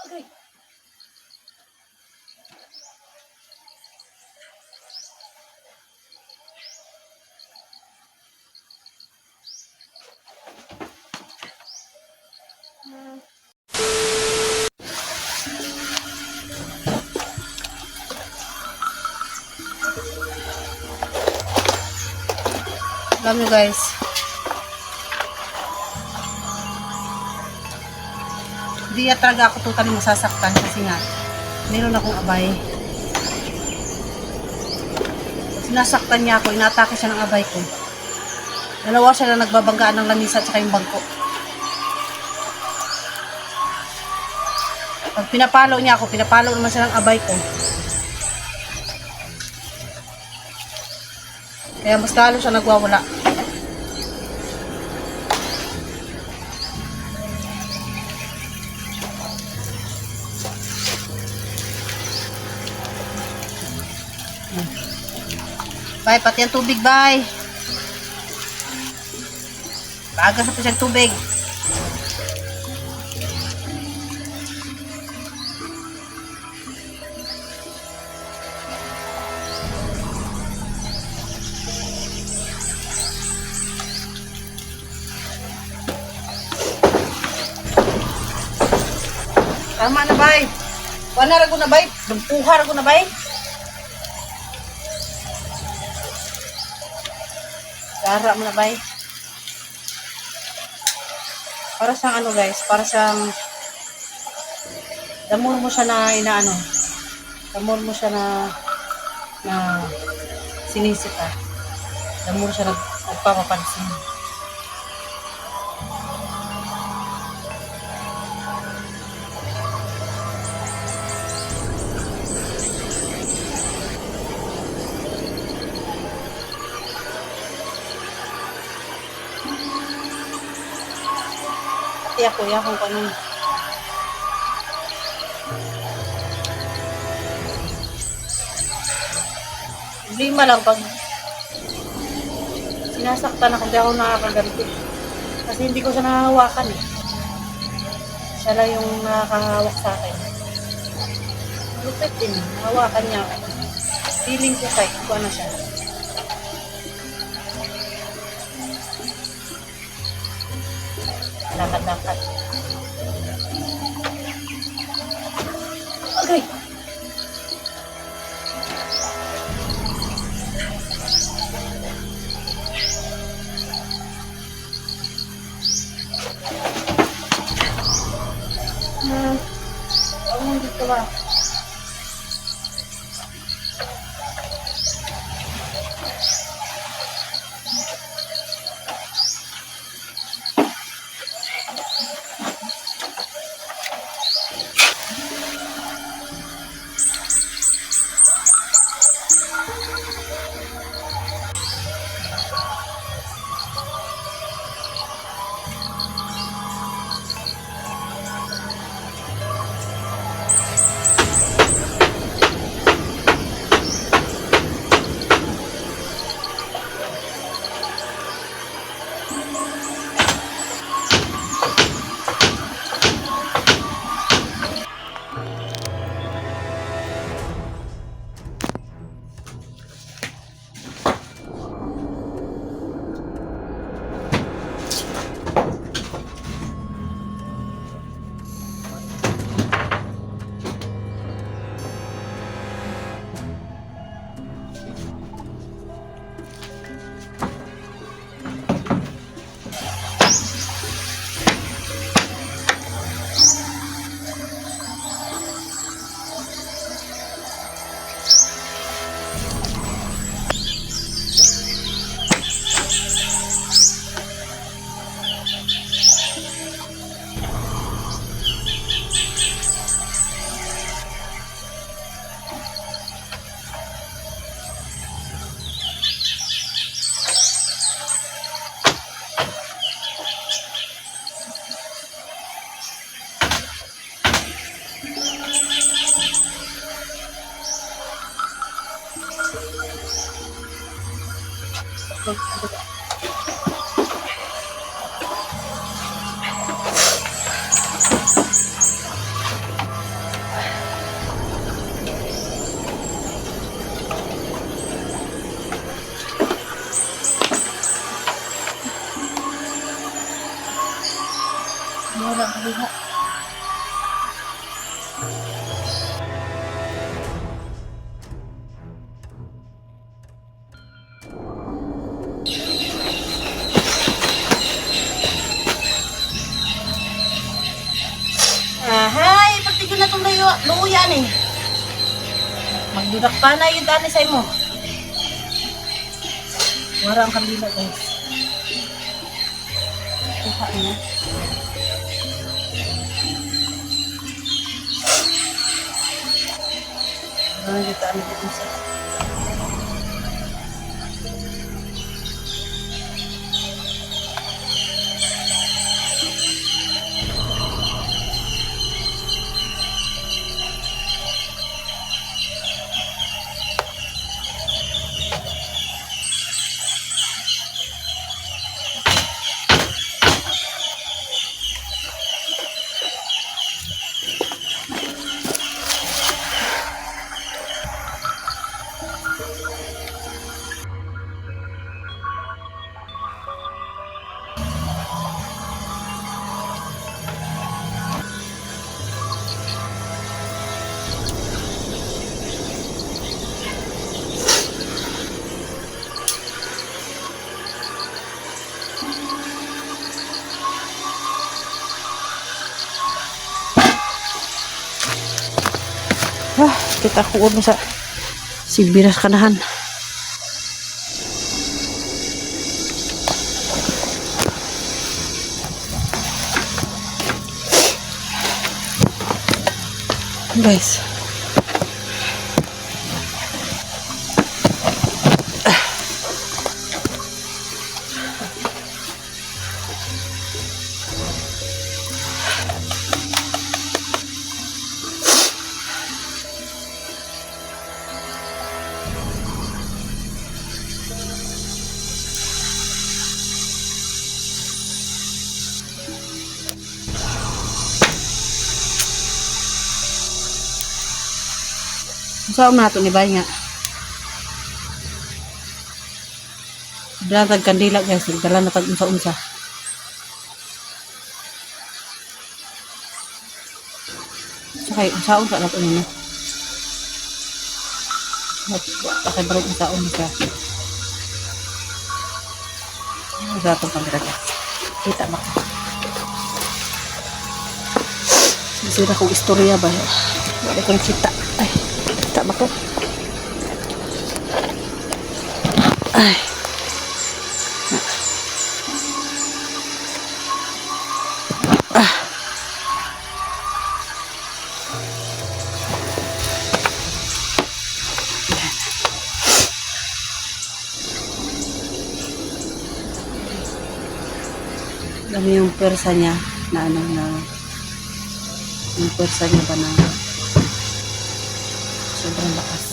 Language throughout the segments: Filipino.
Aray! Alam nyo guys, hindi talaga ako totally masasaktan kasi nga meron akong abay. Sinasaktan niya ako, inatake siya ng abay ko. Dalawa siya na nagbabanggaan ng lamisa at saka yung bangko. Pag pinapalo niya ako, pinapalo naman siya ng abay ko. Kaya mas lalo siya nagwawala. Bay, pati ang tubig, bay. Baga sa pisang tubig. Tama na, bay. Wala ko na, bay. Dumpuhar ko na, bay. Gara mo na, bay. Para siyang ano, guys. Para siyang damor mo siya na inaano. Damor mo siya na sinisita. Damor siya nagpapapansin. Pati ako ano. Problema lang pag sinasaktan ako, hindi ako nakakaganti. Kasi hindi ko siya nahahawakan eh. Siya lang yung nakakahawak sa akin. Lupit din, nahawakan niya ako. Feeling ko kahit kung ano siya. Lakad-lakad. Okay. Ang dito ba? Wala ka diha. Hay, pagtigil na itong luyan eh. Magdudak pa na yung dani sa imo. Wala ang kabila guys. Kuha niya. Dito ang dito sa. Kita ko ulo sa Sibiras kanahan. Guys. Saan mo nato ni Bay nga? Datag kandila guys, dala na tag unsa-unsa. Sakay unsa-unsa na to nino. Pakay baro unsa-unsa. Sa atong kamera guys. Kita ba? Sisira kong istorya ba? Wala kong kita. Ay. Kita ba ko? Ay. Ah. Dami yung persa niya na yung persa niya ba na sobrang lakas.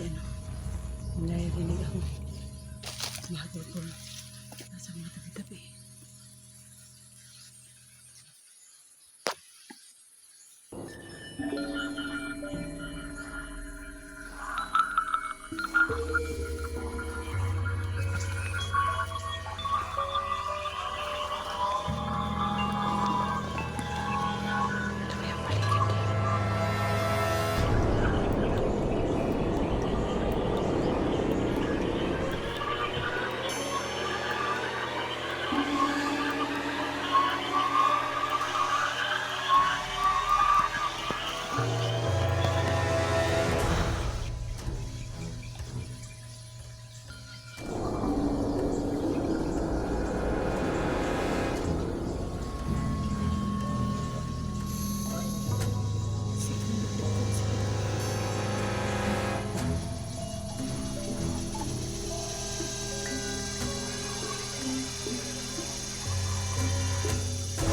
kasi ano, narinig ako. Mahagulgol. Nasa mga tabi-tabi.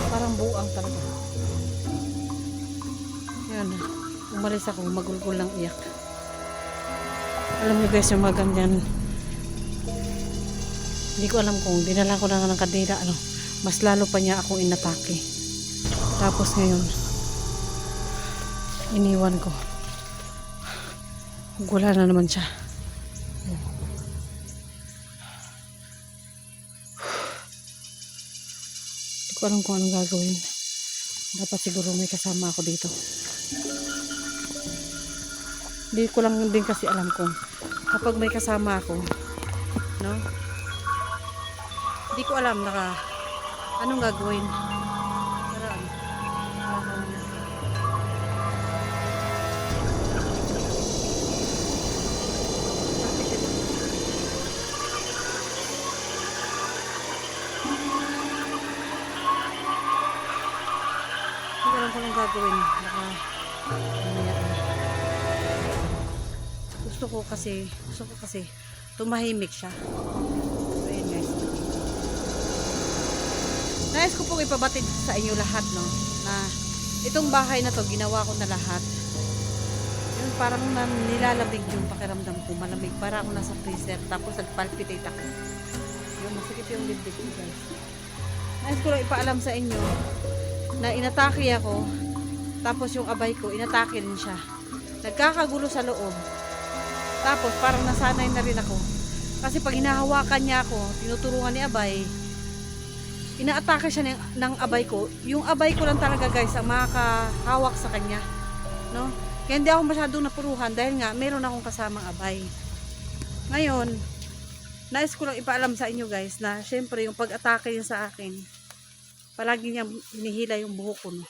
Parang buang talaga. Yan. Umalis ako, magulgul ng iyak. Alam niyo guys, yung mga ganyan, hindi ko alam kung dinala ko na ng kadira, ano, mas lalo pa niya akong inatake. Tapos ngayon, iniwan ko. Wala na naman siya. Hindi ko alam kung anong gagawin. Dapat siguro may kasama ako dito. Hindi ko lang din kasi alam kung kapag may kasama ako, no? Hindi ko alam anong gagawin. Para ano? Hindi ko alam kung anong gagawin. Gusto ko kasi tumahimik siya. So, yun guys. Nais ko pong ipabatid sa inyo lahat, no, na itong bahay na to, ginawa ko na lahat. Yun, parang nilalamig yung pakiramdam ko. Malamig. Para ako nasa freezer. Tapos nagpalpitate ako. Yung masakit yung dibdib ko guys. Nais ko lang ipaalam sa inyo na inatake ako. Tapos yung abay ko, inatake rin siya. Nagkakagulo sa loob. Tapos parang nasanay na rin ako. Kasi pag hinahawakan niya ako, tinuturuan ni abay, inaatake siya ng abay ko. Yung abay ko lang talaga guys ang makakahawak sa kanya, no? Kaya hindi ako masyadong napuruhan dahil nga meron akong kasamang abay. Ngayon, nais ko lang ipaalam sa inyo guys na syempre yung pag-atake niya sa akin, palagi niya hinihila yung buhok ko, no?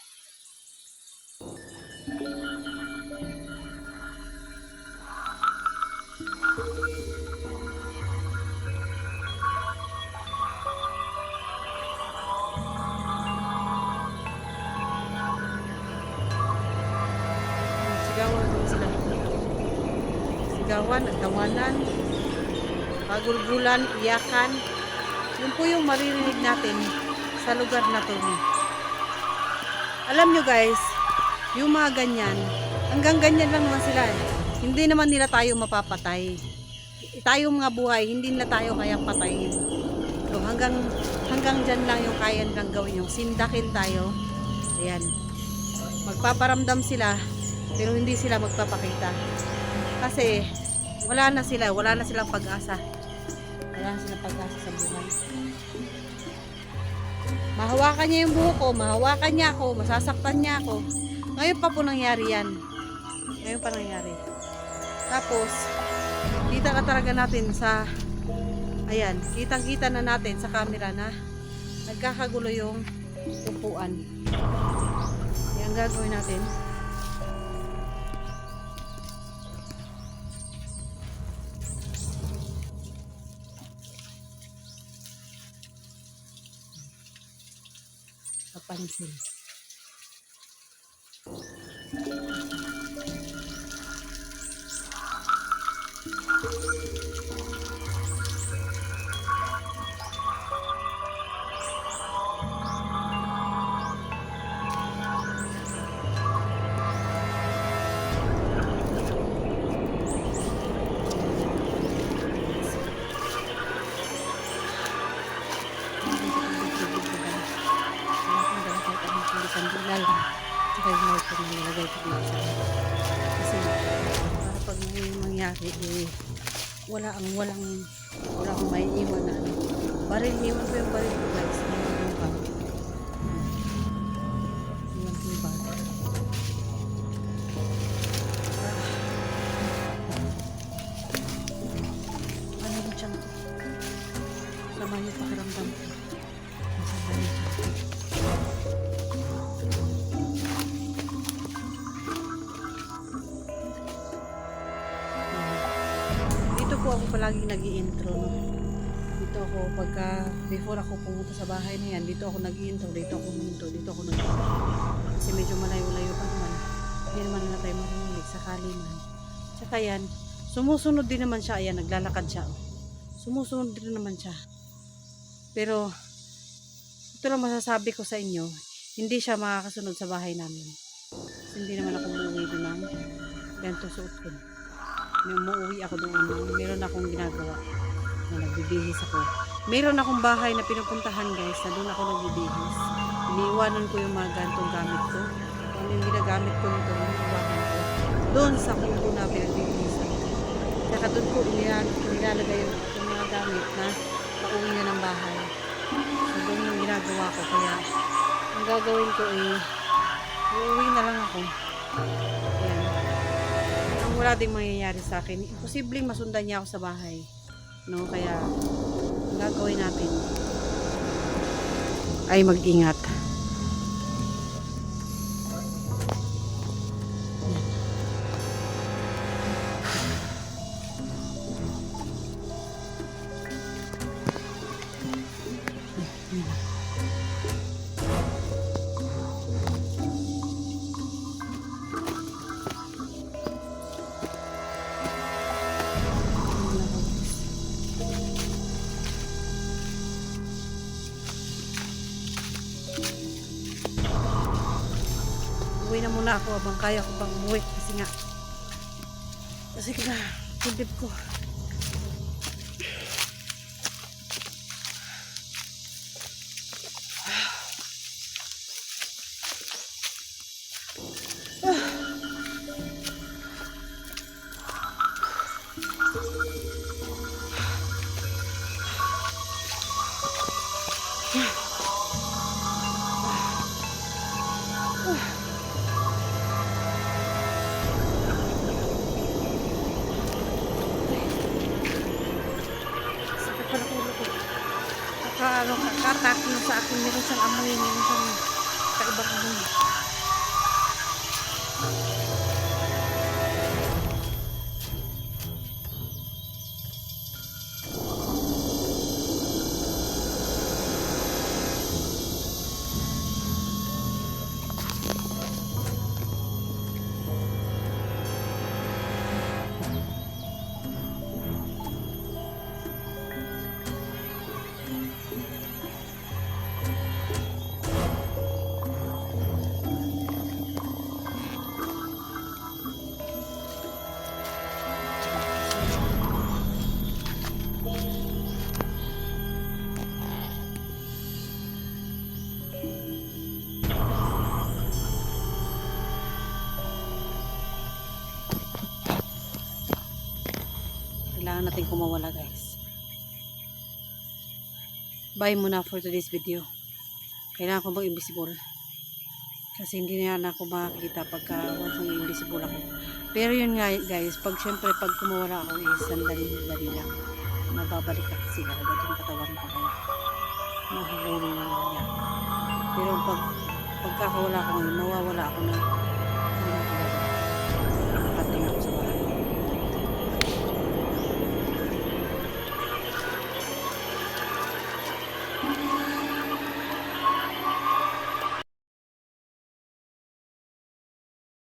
Sigawan, tawanan, pagulgulan, iyakan. Yun po yung maririnig natin sa lugar na to. Alam nyo guys, yung mga ganyan, hanggang ganyan lang naman sila eh. Hindi naman nila tayo mapapatay. Tayong mga buhay, hindi nila tayo kayang patayin. So, hanggang dyan lang yung kaya nilang gawin, yung sindakin tayo. Ayan. Magpaparamdam sila, pero hindi sila magpapakita. Kasi wala na silang pag-asa. Wala na silang pag-asa sa buhay. Mahawakan niya yung buhok ko, mahawakan niya ako, masasaktan niya ako. Ngayon pa po nangyari yan. Ngayon pa nangyari. Tapos, kita ka talaga natin sa, ayan, kitang-kita na natin sa camera na nagkakagulo yung upuan. Yan gagawin natin. Kapansin. kandila lang. Tsaka yung light na nilagay ko dito sa akin. Kasi para pag may mangyari, walang may iwan na ano. Baril, iwan ko yung baril ko guys. Iwan ko yung baril. Iwan ko yung baril. Ano yung tiyan ko? Sama yung pakiramdam ko. Masama yung tiyan ko. Dito po ako palaging nag-i-intro, no? Dito ako before ako pumunta sa bahay na yan, dito ako nag-i-intro, dito ako nag-intro. Kasi medyo malayo-layo pa naman. Hindi naman na tayo marinig sakali man. Tsaka yan, sumusunod din naman siya. Ayan, naglalakad siya. Sumusunod din naman siya. Pero, ito lang masasabi ko sa inyo, hindi siya makakasunod sa bahay namin. Kasi hindi naman ako umuwi doon ng ganito suot ko. May umuwi ako doon. Meron akong ginagawa na nagbibihis ako. Meron akong bahay na pinupuntahan guys, na doon ako nagbibihis. Iniiwanan ko yung mga gantong gamit ko. Kung yung ginagamit ko nito, iniiwanan ko. Doon sa kubo na pinagbibihisan. Saka doon ko nilalagay yung mga gamit na pauwi na ng bahay. So doon yung ginagawa ko. Kaya ang gagawin ko uuwi na lang ako. Ayan. Ang wala ding mangyayari sa akin. Imposibleng masundan niya ako sa bahay. No? Kaya ang gagawin natin ay mag-ingat. Uwi na muna ako habang kaya ko bang umuwi kasi na kundib ko. Kakatak na sa akin, meron siyang amoy, meron siyang kaibang amoy. Kailangan natin kumawala guys. Bye muna for today's video. Kailangan ko mag-invisible. Kasi hindi na ako makakita pagka mag-invisible ako. Pero yun nga guys, syempre pag kumawala ako sandali lang. Mababalik ako kasi agad yung katawan ko kaya mahulong na yan. Pero pagkakawala ko ngayon, mawawala ako na